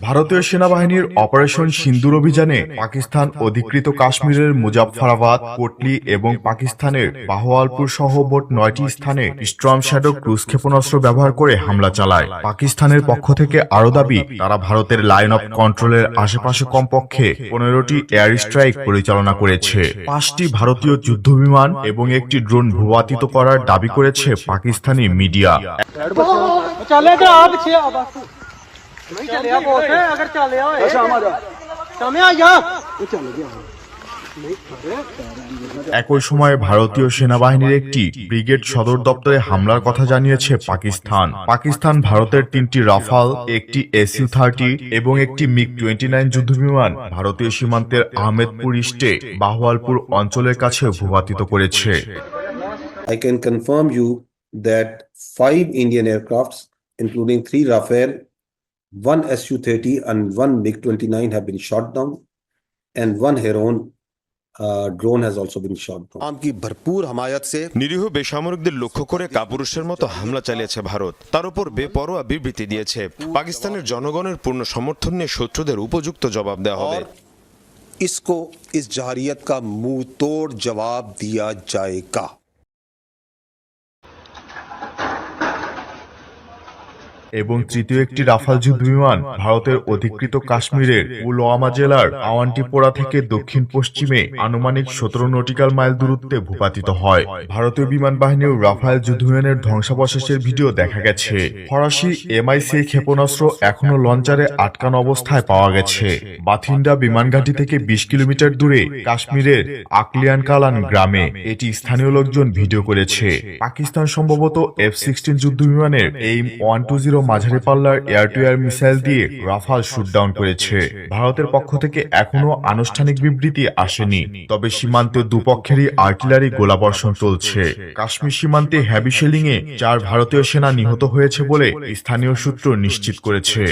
ভারতীয় সেনাবাহিনীর অপারেশন সিন্দুর অভিযানে পাকিস্তান অধিকৃত কাশ্মীরের মুজাফফরাবাদ, কোটলি এবং পাকিস্তানের বাহওয়ালপুর সহ মোট 9টি স্থানে স্টর্ম শ্যাডো ক্রুজ ক্ষেপণাস্ত্র ব্যবহার করে হামলা চালায়। পাকিস্তানের পক্ষ থেকে আরও দাবি, তারা ভারতের লাইন অফ কন্ট্রোলের আশেপাশে কমপক্ষে 15টি এয়ার স্ট্রাইক পরিচালনা করেছে। 5টি ভারতীয় যুদ্ধবিমান এবং একটি ড্রোন ভূপাতিত করার দাবি করেছে পাকিস্তানি মিডিয়া। একই সময়ে ভারতীয় সেনাবাহিনীর একটি ব্রিগেড সদর দপ্তরে হামলার কথা জানিয়েছে পাকিস্তান ভারতের 3টি রাফাল, একটি SU-30 এবং একটি MiG-29 যুদ্ধবিমান ভারতীয় সীমান্তের আহমেদপুর ইস্টে বাহওয়ালপুর অঞ্চলের কাছে ভূপাতিত করেছে। I can confirm you that 5 Indian aircrafts, including 3 Rafale, 1 Su-30 and 1 MiG-29 have been shot down, and 1 Heron drone has also been shot down. আমকি ভরপুর হামায়াত সে নিরীহ বেসামরিকদের লক্ষ্য করে কাপুরুষের মতো হামলা চালিয়েছে ভারত। তার উপর বেপরোয়া বিবৃতি দিয়েছে। পাকিস্তানের জনগণের পূর্ণ সমর্থন নিয়ে শত্রুদের উপযুক্ত জবাব দেওয়া হবে। इसको इस जहारियत का मुंह तोड़ जवाब दिया जाएगा। এবং তৃতীয় একটি রাফাল যুদ্ধবিমান ভারতের অধিকৃত কাশ্মীরের পুলওয়ামা জেলার আওয়ান্টিপোরা থেকে দক্ষিণ পশ্চিমে আনুমানিক 17 নটিক্যাল মাইল দূরত্বে ভূপাতিত হয়। ভারতীয় বিমান বাহিনীর রাফাল যুদ্ধবিমানের ধ্বংসাবশেষের ভিডিও দেখা গেছে। ফরাসি MiC ক্ষেপণাস্ত্র এখনো লঞ্চারে আটকানো অবস্থায় পাওয়া গেছে। বাথিন্ডা বিমানঘাঁটি থেকে 20 কিলোমিটার দূরে কাশ্মীরের আকলিয়ান কালান গ্রামে এটি স্থানীয় লোকজন ভিডিও করেছে। পাকিস্তান সম্ভবত F-16 যুদ্ধবিমানের AIM-120 মাঝারি পাল্লার এয়ার টু এয়ার মিসাইল দিয়ে রাফাল শুটডাউন করেছে। ভারতের পক্ষ থেকে এখনো আনুষ্ঠানিক বিবৃতি আসেনি, তবে সীমান্তে দুপক্ষেরই আর্টিলারি গোলাবর্ষণ চলছে। কাশ্মীর সীমান্তে হেভি শেলিংয়ে 4 ভারতীয় সেনা নিহত হয়েছে বলে স্থানীয় সূত্র নিশ্চিত করেছে।